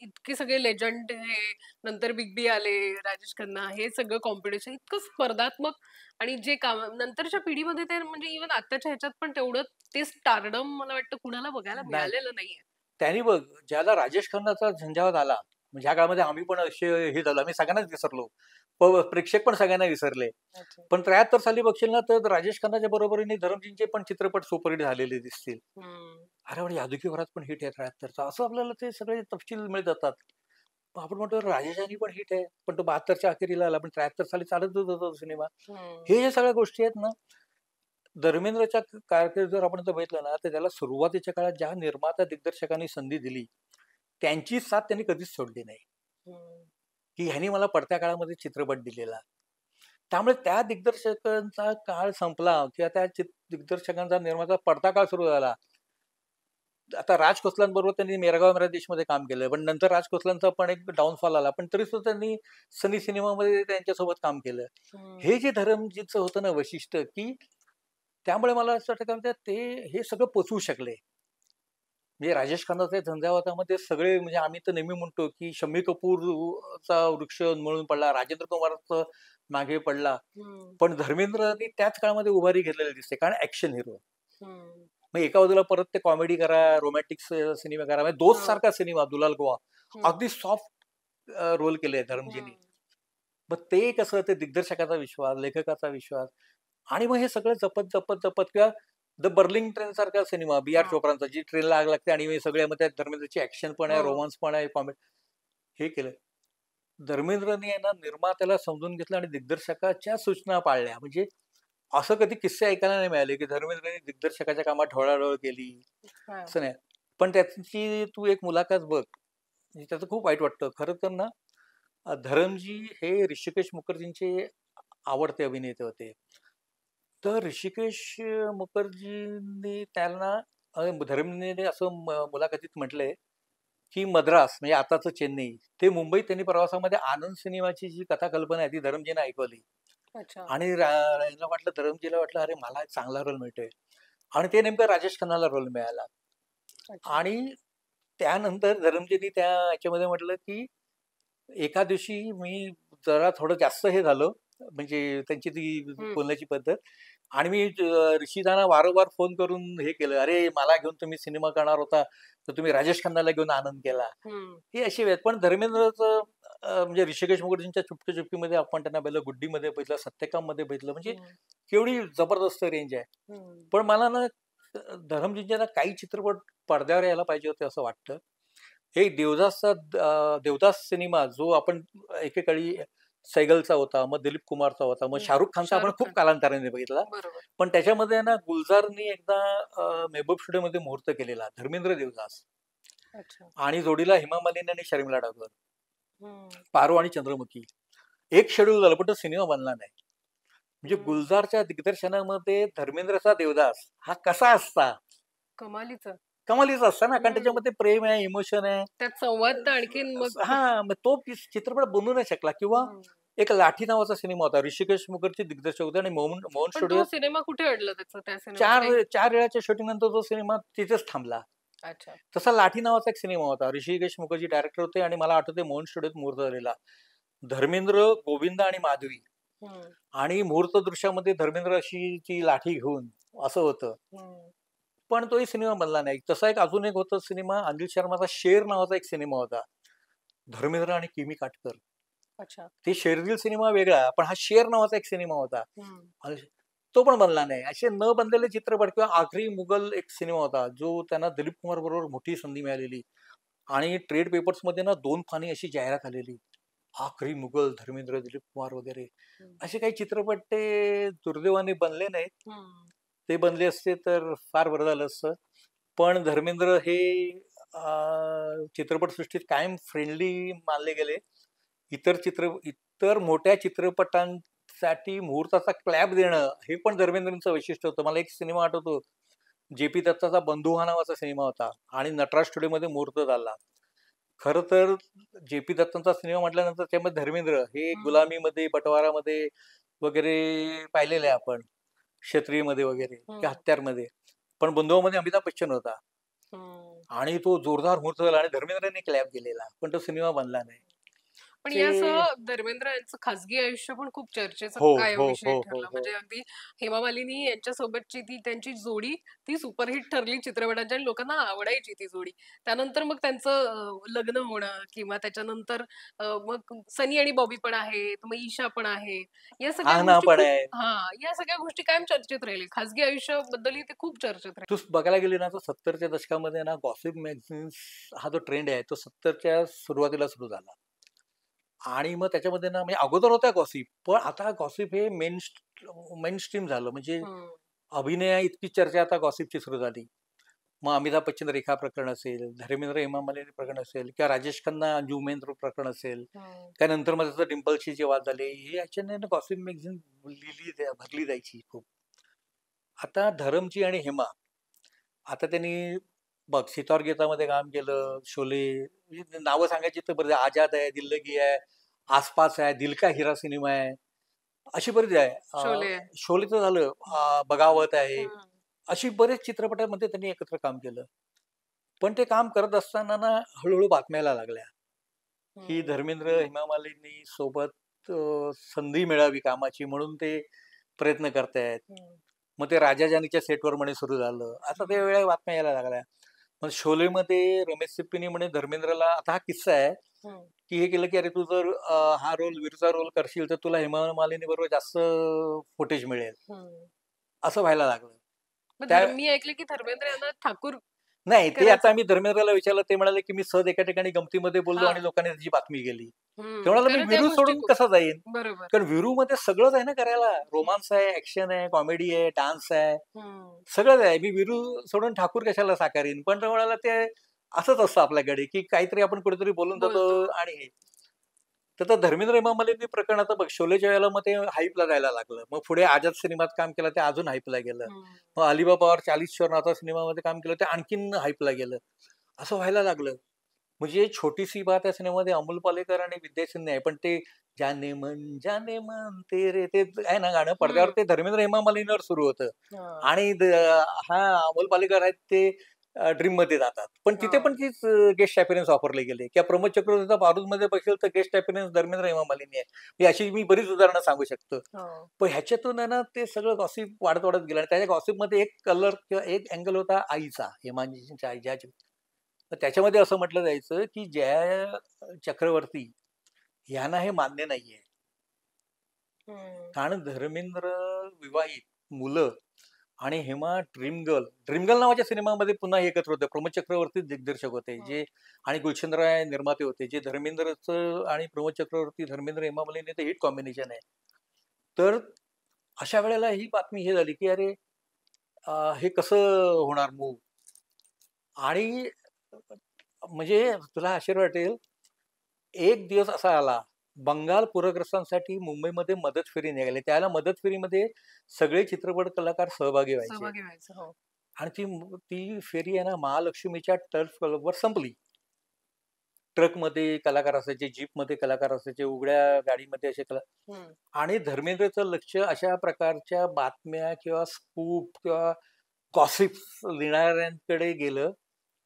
इतके सगळे लेजंड, हे नंतर बिग बी आले, राजेश खन्ना, हे सगळं कॉम्पिटिशन इतकं स्पर्धात्मक, आणि जे काम नंतरच्या पिढीमध्ये ते, म्हणजे इव्हन आताच्या ह्याच्यात पण तेवढं ते स्टारडम मला वाटतं कुणाला बघायला मिळालेलं नाहीये. त्यांनी बघ, ज्याला राजेश खन्नाचा झंझावात आला, म्हणजे ह्या काळामध्ये आम्ही पण असे हे झालो, आम्ही सगळ्यांनाच विसरलो, प्रेक्षक पण सगळ्यांना विसरले. पण 73 साली बघशील ना, तर राजेश खन्नाच्या बरोबरीने धरमजींचे पण चित्रपट सुपरहिट झालेले दिसतील. अरे म्हणजे यादुकी बारात पण हिट आहे 73चा, असं आपल्याला ते सगळे तपशील मिळत जातात. आपण म्हणतो राजेशानी पण हिट आहे, पण तो 72च्या अखेरीला आला, पण 73 साली चालत होता सिनेमा. हे जे सगळ्या गोष्टी आहेत ना, धर्मेंद्रच्या कारकीर्द जर आपण बघितलं ना, तर त्याला सुरुवातीच्या काळात ज्या निर्माता दिग्दर्शकांनी संधी दिली, त्यांची साथ त्यांनी कधीच सोडली नाही, की ह्यांनी मला पडत्या काळामध्ये चित्रपट दिलेला. त्यामुळे त्या दिग्दर्शकांचा काळ संपला किंवा त्या दिग्दर्शकांचा निर्माता पडता काळ सुरू झाला. आता राज खोसलांबरोबर त्यांनी मेरा गाव मेरा देशमध्ये काम केलं, पण नंतर राज खोसलांचा पण एक डाऊनफॉल आला, पण तरी सुद्धा त्यांनी सनी सिनेमामध्ये त्यांच्यासोबत काम केलं. हे जे धरमजीचं होतं ना वैशिष्ट्य, की त्यामुळे मला असं वाटतं का ते हे सगळं पोचवू शकले. म्हणजे राजेश खन्नाच्या झंझावातामध्ये सगळे, म्हणजे आम्ही तर नेहमी म्हणतो की शम्मी कपूरचा वृक्ष उन्मळून पडला, राजेंद्र कुमारचा मागे पडला, पण धर्मेंद्रनी त्याच काळामध्ये उभारी घेतलेली दिसते, कारण ऍक्शन हिरो. मग एका बाजूला परत ते कॉमेडी करा, रोमॅन्टिक सिनेमा करा, म्हणजे दोस्त सारखा सिनेमा दुलाल गोवा, अगदी सॉफ्ट रोल केले धर्मजींनी. मग ते कसं, ते दिग्दर्शकाचा विश्वास, लेखकाचा विश्वास, आणि मग हे सगळं जपत जपत जपत, किंवा द बर्लिंग ट्रेन सारखा सिनेमा बी.आर. चोप्रांचा, जी ट्रेनला आग लागते आणि सगळ्यामध्ये धर्मेंद्रची ऍक्शन पण आहे, रोमांस पण आहे, कॉमेडी, हे केलं. धर्मेंद्रने आहे ना निर्मात्याला समजून घेतलं आणि दिग्दर्शकाच्या सूचना पाळल्या. म्हणजे असं कधी किस्से ऐकायला नाही मिळाले की धर्मेंद्रने दिग्दर्शकाच्या कामात ढवळाढवळ केली, असं नाही. पण त्याची तू एक मुलाखत बघ, त्याचं खूप वाईट वाटतं खरं तर ना. धरमजी हे ऋषिकेश मुखर्जींचे आवडते अभिनेते होते. तर ऋषिकेश मुखर्जींनी त्यांना, धर्मेंद्रने असं मुलाखतीत म्हटलंय की मद्रास म्हणजे आताचं चेन्नई ते मुंबईत त्यांनी प्रवासामध्ये आनंद सिनेमाची जी कथाकल्पना आहे ती धरमजीने ऐकवली. आणि यांना वाटलं, धरमजीला वाटलं, अरे मला एक चांगला रोल मिळतोय, आणि ते नेमकं राजेश खन्नाला रोल मिळाला. आणि त्यानंतर धरमजींनी त्या याच्यामध्ये म्हटलं की एका दिवशी मी जरा थोडं जास्त हे झालं, म्हणजे त्यांची ती हम्म. बोलण्याची पद्धत. आणि मी ऋषीदाना वारंवार फोन करून हे केलं, अरे मला घेऊन तुम्ही सिनेमा करणार होता, तर तुम्ही राजेश खन्नाला घेऊन आनंद केला. हम्म. ही अशी वेळ. पण धर्मेंद्रचं म्हणजे ऋषिकेश मुखर्जींच्या चुपके चुपकीमध्ये आपण त्यांना बघितलं, गुड्डीमध्ये बघितलं, सत्यकाममध्ये बघितलं, म्हणजे हम्म. केवढी जबरदस्त रेंज आहे. हम्म. पण मला ना धरमजींचे ना काही चित्रपट पडद्यावर यायला पाहिजे होते असं वाटतं. एक देवदास सिनेमा जो आपण एकेकाळी सैगलचा होता, मग दिलीप कुमारचा होता, मग शाहरुख खानचा आपण शाहरुख खूप खान. कालांतराने बघितला. बरोबर. पण त्याच्यामध्ये ना गुलजारनी एकदा मेहबूब स्टुडिओमध्ये मुहूर्त केलेला, धर्मेंद्र देवदास अच्छा. आणि जोडीला हेमा मालिनी आणि शर्मिला टागोर, हम्म. पारो आणि चंद्रमुखी. एक शेड्यूल झालं पण तो सिनेमा बनला नाही. म्हणजे हम्म. गुलजारच्या दिग्दर्शनामध्ये धर्मेंद्रचा देवदास हा कसा असता, कमालीचं. कमालीचा असता ना, कारण हम्म. त्याच्यामध्ये प्रेम आहे, इमोशन आहे. त्यात संवाद तर आणखीन मग हा, मग तो चित्रपट बनवू नाही शकला. किंवा हम्म. एक लाठी नावाचा सिनेमा होता, ऋषिकेश मुखर्जी दिग्दर्शक होते आणि मोहन मोहन पण तो स्टुडिओ. सिनेमा कुठे अडला त्याचं, त्या सिनेमाचं चार काही? चार वेळाच्या शूटिंग नंतर तो सिनेमा तिथेच थांबला. अच्छा. तसा लाठी नावाचा एक सिनेमा होता, ऋषिकेश मुखर्जी डायरेक्टर होते आणि मला आठवते मोहन स्टुडिओत मुहूर्त झालेला. धर्मेंद्र, गोविंद आणि माधवी. हम्म. आणि मुहूर्त दृश्यामध्ये धर्मेंद्र अशी ती लाठी घेऊन असं होतं. हम्म. पण तोही सिनेमा बनला नाही. तसा एक अजून एक होता सिनेमा, अनिल शर्माचा शेर नावाचा एक सिनेमा होता, धर्मेंद्र आणि किमी काटकर. अच्छा. ते शेरदिल सिनेमा वेगळा, पण हा शेर नावाचा एक सिनेमा होता. हम्म. आणि तो पण बनला नाही. असे न बनलेले चित्रपट. किंवा आखरी मुघल एक सिनेमा होता, जो त्यांना दिलीप कुमार बरोबर मोठी संधी मिळालेली आणि ट्रेड पेपर्स मध्ये ना 2 पानी अशी जाहिरात आलेली, आखरी मुघल, धर्मेंद्र, दिलीप कुमार वगैरे. हम्म. असे काही चित्रपट ते दुर्दैवाने बनले नाहीत. हम्म. ते बनले असते तर फार बरं झालं असतं. पण धर्मेंद्र हे चित्रपटसृष्टीत कायम फ्रेंडली मानले गेले. इतर मोठ्या चित्रपटांसाठी मुहूर्ताचा क्लॅप देणं हे पण धर्मेंद्रचं वैशिष्ट्य होतं. मला एक सिनेमा आठवतो, जे.पी. दत्ताचा बंधू हा नावाचा सिनेमा होता आणि नटराज स्टुडिओमध्ये मुहूर्त झाला. खरं तर जे.पी. दत्तांचा सिनेमा म्हटल्यानंतर त्यामध्ये धर्मेंद्र हे हम्म. गुलामीमध्ये, बटवारामध्ये वगैरे पाहिलेले आहे आपण, क्षत्रियमध्ये वगैरे किंवा हम्म. हत्यारमध्ये. पण बंधुमध्ये अमिताभ बच्चन होता हम्म. आणि तो जोरदार मुहूर्त झाला आणि धर्मेंद्रने क्लॅप दिलेला, पण तो सिनेमा बनला नाही. पण ते यासह धर्मेंद्र यांचं खासगी आयुष्य पण खूप चर्चेचा हो, कायम हो, विषय हो, हो, ठरला. हो. म्हणजे अगदी हेमा मालिनी यांच्यासोबतची ती त्यांची जोडी ती सुपरहिट ठरली चित्रपटांची आणि लोकांना आवडायची ती जोडी. त्यानंतर मग त्यांचं लग्न होणं किंवा त्याच्यानंतर मग सनी आणि बॉबी पण आहेत, मग ईशा पण आहे. या सगळ्या हा ना गोष्टी पण खूप आहे. या सगळ्या गोष्टी कायम चर्चेत राहिले. खासगी आयुष्याबद्दलही ते खूप चर्चेत राहिले. तू बघायला गेली ना, तर 70च्या दशकामध्ये ना गॉसिप मॅगझिन्स हा जो ट्रेंड आहे तो 70च्या सुरुवातीला सुरू झाला. आणि मग त्याच्यामध्ये ना, म्हणजे अगोदर होत्या गॉसिप, पण आता गॉसिप हे मेन स्ट्रीम झालं. म्हणजे हम्म. अभिनया इतकी चर्चा आता गॉसिपची सुरू झाली. मग अमिताभ बच्चन रेखा प्रकरण असेल, धर्मेंद्र हेमा मालिनी प्रकरण असेल, किंवा राजेश खन्ना अंजू उमेंद्र प्रकरण असेल, हम्म. त्यानंतर मग त्याचं डिम्पलशी जे वाद झाले, हे याच्याने गॉसिप मॅगझिन भरली जायची खूप. आता धरमजी आणि हेमा, आता त्यांनी बघ सितार गीतामध्ये काम केलं, शोले, म्हणजे नावं सांगायची तर बरं, आजाद आहे, दिल्लगी आहे, आसपास आहे, दिल का हिरा सिनेमा आहे, अशी बरीच आहे. शोले. शोलेचं झालं, बगावत आहे, हम्म. अशी बरेच चित्रपटामध्ये त्यांनी एकत्र काम केलं. पण ते काम करत असताना ना हळूहळू बातम्या यायला लागल्या की हम्म. धर्मेंद्र हेमा मालिनी सोबत संधी मिळावी कामाची म्हणून ते प्रयत्न करतायत. हम्म. मग ते राजा जानीच्या सेटवर म्हणे सुरू झालं. आता ते हम्म. वेळेला बातम्या यायला लागल्या. मग शोलेमध्ये रमेश सिप्पीनी म्हणे धर्मेंद्रला, आता हा किस्सा आहे हम्म. की हे केलं की अरे तू जर हा रोल, वीरचा रोल करशील तर तुला हेमा मालिनी बरोबर जास्त फुटेज मिळेल, हम्म. असं व्हायला लागलं. मग त्या मी ऐकलं की धर्मेंद्र यांना ठाकूर नाही, ते आता करायचं. आम्ही धर्मेंद्रला विचारलं, ते म्हणाले की मी सहज एका ठिकाणी गमतीमध्ये बोललो आणि लोकांनी त्याची बातमी गेली. ते म्हणाले मी कारण त्या वीरू गोष्टी सोडून खूप कसा जाईन, बरोबर. कारण वीरूमध्ये सगळंच आहे ना करायला. रोमांस आहे, ऍक्शन आहे, कॉमेडी आहे, डान्स आहे, हम्म. सगळंच आहे. मी वीरू सोडून ठाकूर कशाला साकारीन. पण तो म्हणाला ते असंच असतं आपल्याकडे की काहीतरी आपण कुठेतरी बोलून जातो. बोलतो. आणि हे तर धर्मेंद्र हेमा मालिनी प्रकरण, आता बघ शोलेच्या वेळेला मग ते हाईपला जायला लागलं. मग पुढे आझाद सिनेमात काम केलं, ते अजून हाईपला गेलं. हम्म. मग अलिबाबावर 40 चोर नावाचा सिनेमामध्ये काम केलं, ते आणखीन हाईपला गेलं. असं व्हायला लागलं. म्हणजे छोटी सी बात या सिनेमामध्ये अमोल पालेकर आणि विद्या सिन्हा आहे, पण ते जाने मन तेरे, ते आहे ना गाणं, पडद्यावर हम्म. ते धर्मेंद्र हेमा मालिनीवर सुरू होतं. हा. आणि हा अमोल पालेकर आहेत ते ड्रीम मध्ये जातात. पण तिथे पण तीच गेस्ट अपीअरन्स वापरले गेले, किंवा प्रमोद चक्रवर्तीचा बारूदमध्ये बसेल तर गेस्ट अपीअरन्स धर्मेंद्र हेमा मालिनी आहे. ही अशी मी बरीच उदाहरणं सांगू शकतो. पण ह्याच्यातून आहे ना ते सगळं गॉसिप वाढत वाढत गेलं, आणि त्याच्या गॉसिपमध्ये एक कलर किंवा एक अँगल होता आईचा, हेमांजीच्या आई ज्या. तर त्याच्यामध्ये असं म्हटलं जायचं की जया चक्रवर्ती यांना हे मान्य नाहीये, कारण धर्मेंद्र विवाहित, मुलं, आणि हेमा ड्रीम गर्ल नावाच्या सिनेमामध्ये पुन्हा एकत्र होते. प्रमोद चक्रवर्ती दिग्दर्शक होते जे, आणि गुलशन राय निर्माते होते, जे धर्मेंद्रचं आणि प्रमोद चक्रवर्ती, धर्मेंद्र हेमा मालिनी ते हिट कॉम्बिनेशन आहे. तर अशा वेळेला ही बातमी हे झाली की अरे हे कसं होणार मूव. आणि म्हणजे तुला आश्चर्य वाटेल, एक दिवस असा आला, बंगाल पूरग्रस्तांसाठी मुंबईमध्ये मदत फेरी निघाली. त्याला मदत फेरीमध्ये सगळे चित्रपट कलाकार सहभागी व्हायचे. आणि ती फेरी आहे ना महालक्ष्मीच्या टर्फ क्लबवर संपली. ट्रकमध्ये कलाकार असायचे, जीपमध्ये कलाकार असायचे, उघड्या गाडीमध्ये असे आणि धर्मेंद्रचं लक्ष अशा प्रकारच्या बातम्या किंवा स्कूप किंवा गॉसिप लिहिणाऱ्यांकडे गेलं,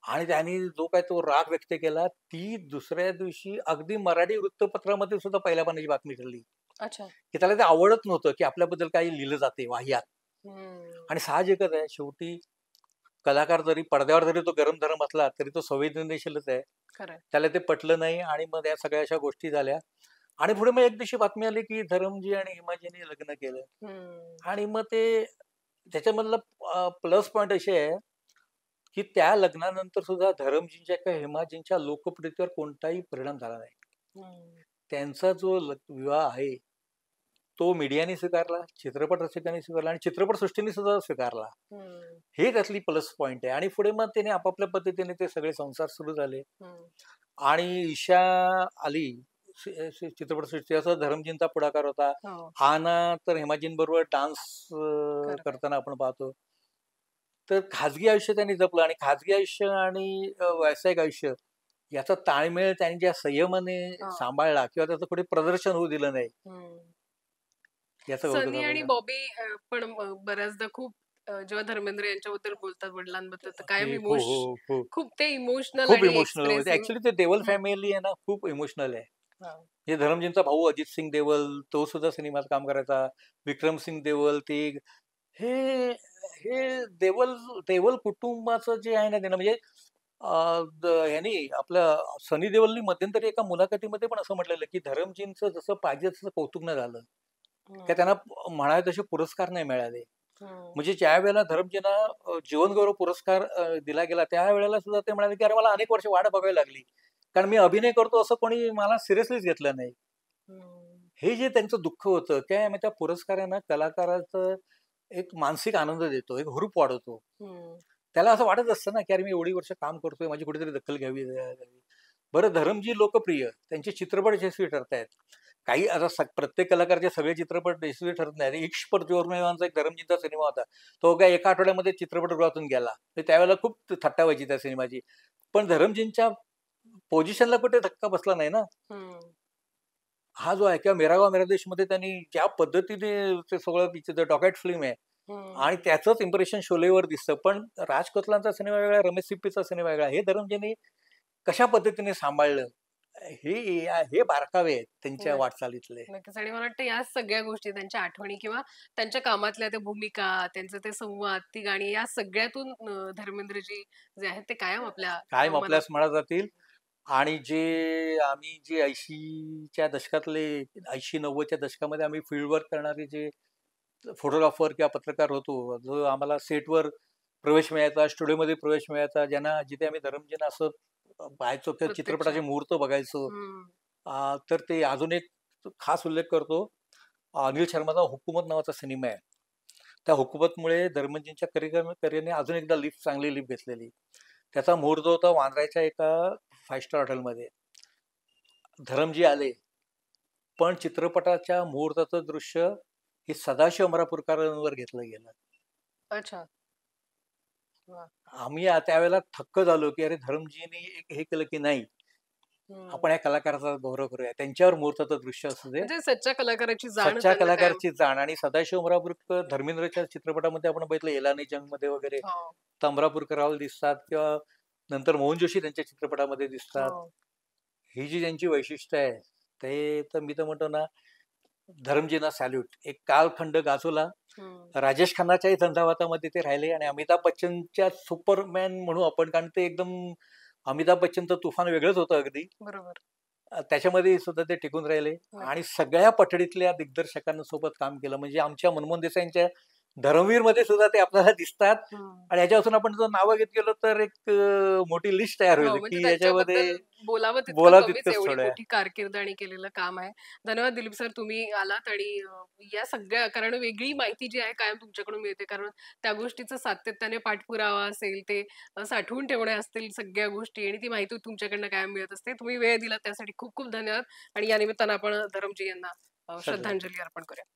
आणि त्यांनी जो काय तो राग व्यक्त केला, ती दुसऱ्या दिवशी अगदी मराठी वृत्तपत्रामध्ये सुद्धा पहिल्या पानाची बातमी ठरली. की त्याला ते आवडत नव्हतं की आपल्याबद्दल काही लिहिलं जाते वाह्यात. आणि साहजिकच आहे, शेवटी कलाकार जरी पडद्यावर जरी तो गरम धरम असला तरी तो संवेदनशीलच आहे. त्याला ते पटलं नाही, आणि मग या सगळ्या अशा गोष्टी झाल्या. आणि पुढे मग एक दिवशी बातमी आली की धरमजी आणि हेमाजीने लग्न केलं. आणि मग ते त्याच्यामधलं प्लस पॉइंट असे आहे की त्या लग्नानंतर सुद्धा धरमजींच्या किंवा हेमाजींच्या लोकप्रियतेवर कोणताही परिणाम झाला नाही. त्यांचा जो विवाह आहे तो मीडियाने स्वीकारला, चित्रपट रसिकांनी स्वीकारला, आणि चित्रपटसृष्टीने सुद्धा स्वीकारला. हे त्यातली प्लस पॉइंट आहे. आणि पुढे मग त्याने आपापल्या पद्धतीने ते सगळे संसार सुरू झाले. आणि ईशा आली चित्रपटसृष्टी, असं धरमजींचा पुढाकार होता. आना तर हेमाजींबरोबर डान्स करताना आपण पाहतो. तर खाजगी आयुष्य त्यांनी जपलं, आणि खाजगी आयुष्य आणि व्यावसायिक आयुष्य याचा ताळमेळ त्यांनी ज्या संयमाने सांभाळला, किंवा त्याचं कुठे प्रदर्शन होऊ दिलं नाही, सनी आणि बॉबी पण बऱ्याचदा खूप जेव्हा धर्मेंद्र यांच्याबद्दल बोलतात, वडिलांबद्दल, तर कायम इमोशनल, खूप ते इमोशनल आणि इमोशनल. ऍक्च्युली ते देवल फॅमिली आहे ना, खूप इमोशनल आहे. हे धरमजींचा भाऊ अजित सिंग देवल, तो सुद्धा सिनेमात काम करायचा. विक्रम सिंग देवल, ते हे हे देवल कुटुंबाचं जे आहे ना, त्यांना म्हणजे ह्यांनी आपल्या सनी देओलनी मध्यंतरी एका मुलाखतीमध्ये पण असं म्हटलेलं की धरमजींचं जसं पाहिजे तसं कौतुक नाही झालं, की त्यांना म्हणावे तसे पुरस्कार नाही मिळाले. म्हणजे ज्या वेळेला धरमजींना जीवनगौरव पुरस्कार दिला गेला, त्यावेळेला सुद्धा ते म्हणाले की अरे मला अनेक वर्ष वाट बघावी लागली, कारण मी अभिनय करतो असं कोणी मला सिरियसलीच घेतलं नाही. हे जे त्यांचं दुःख होतं, त्या त्या पुरस्कारांना कलाकाराचं एक मानसिक आनंद देतो, एक हुरूप वाढवतो. त्याला असं वाटत असतं ना की अरे मी एवढी वर्ष काम करतोय, माझी कुठेतरी दखल घ्यावी. बरं, धरमजी लोकप्रिय, त्यांचे चित्रपट यशस्वी ठरतायत. काही आता प्रत्येक कलाकारचे सगळे चित्रपट यशस्वी ठरत नाही. इश्क पर जोर एक धरमजींचा सिनेमा होता, तो काय एका आठवड्यामध्ये चित्रपटगृहातून गेला. त्यावेळेला खूप थट्टा व्हायची त्या सिनेमाची. पण धरमजींच्या पोझिशनला कुठे धक्का बसला नाही ना. हा जो आहे, किंवा मेरा गाव मेरा देश मध्ये त्यांनी ज्या पद्धतीने ते सगळं डॉकेट फिल्म आहे, आणि त्याचंच इम्प्रेशन शोलेवर दिसतं. पण राज कोतलांचा सिनेमा वेगळा, रमेश सिप्पीचा सिनेमा वेगळा. हे धरमजींनी कशा पद्धतीने सांभाळलं, हे बारकावे आहेत त्यांच्या वाटचालीतले. नक्कीच. आणि मला वाटतं या सगळ्या गोष्टी, त्यांच्या आठवणी किंवा त्यांच्या कामातल्या त्या भूमिका, त्यांचे ते संवाद, ती गाणी, या सगळ्यातून धर्मेंद्रजी जे आहेत ते कायम आपल्या स्मरणात जातील. आणि जे आम्ही जे 80च्या दशकातले 80-90च्या दशकामध्ये आम्ही फील्ड वर्क करणारे जे फोटोग्राफर किंवा पत्रकार होतो, जो आम्हाला सेटवर प्रवेश मिळायचा, स्टुडिओमध्ये प्रवेश मिळायचा, ज्यांना जिथे आम्ही धरमजींना असं पाहायचो किंवा चित्रपटाचे मुहूर्त बघायचो, तर ते अजून एक खास उल्लेख करतो. अनिल शर्माचा हुकूमत नावाचा सिनेमा आहे. त्या हुकूमतमुळे धर्मजींच्या करिअरने अजून एकदा चांगली लिफ्ट घेतलेली. त्याचा मुहूर्त होता वांद्र्याच्या एका 5 स्टार हॉटेलमध्ये. धरमजी आले, पण चित्रपटाच्या मुहूर्ताचं दृश्य हे सदाशिव अमरापूरकरांवर घेतलं गेलं. अच्छा. आम्ही त्यावेळेला थक्क झालो की अरे धरमजींनी हे केलं की नाही. आपण या कलाकाराचा गौरव करूया, त्यांच्यावर मुहूर्ताचं दृश्य असू दे. म्हणजे सच्च्या कलाकाराची जाण सच्च्या त्यांना काय. कलाकाराची जाण. आणि सदाशिव अमरापूरकर धर्मेंद्रच्या चित्रपटामध्ये आपण बघितलं, एलानी जंग मध्ये वगैरे हो, अमरापूरकर राव दिसतात, किंवा नंतर मोहन जोशी त्यांच्या चित्रपटामध्ये दिसतात. हो. ही जी ज्यांची वैशिष्ट्य आहे, ते तर मी तर म्हणतो ना, धर्मजींना सॅल्यूट. एक कालखंड गाजवला. हम्म. राजेश खन्नाच्याही झंझावातामध्ये ते राहिले, आणि अमिताभ बच्चनच्या सुपरमॅन म्हणू आपण, कारण ते एकदम अमिताभ बच्चनचं तुफान वेगळंच होतं अगदी. बरोबर. त्याच्यामध्ये सुद्धा ते टिकून राहिले, आणि सगळ्या पठडीतल्या दिग्दर्शकांसोबत काम केलं. म्हणजे आमच्या मनमोहन देसाईंच्या धर्मवीरमध्ये सुद्धा ते आपल्याला दिसतात. हम्म. आणि याच्यापासून आपण जर नावं घेत गेलो तर एक मोठी लिस्ट तयार हो, होईल, म्हणजे की याच्यामध्ये त्यांच्याबद्दल बोलावं तितकं बोला कमीच, तितकंच एवढी थोडं आहे. मोठी कारकीर्द आणि केलेलं काम आहे. धन्यवाद दिलीप सर, तुम्ही आलात आणि या सगळ्या, कारण वेगळी माहिती जी आहे कायम तुमच्याकडून मिळते. कारण त्या गोष्टीचा सातत्याने पाठपुरावा असेल, ते साठवून ठेवणे असतील सगळ्या गोष्टी, आणि ती माहिती तुमच्याकडनं कायम मिळत असते. तुम्ही वेळ दिला त्यासाठी खूप खूप धन्यवाद. आणि या निमित्तानं आपण धरमजी यांना श्रद्धांजली. श्रद्धांजली अर्पण करूया.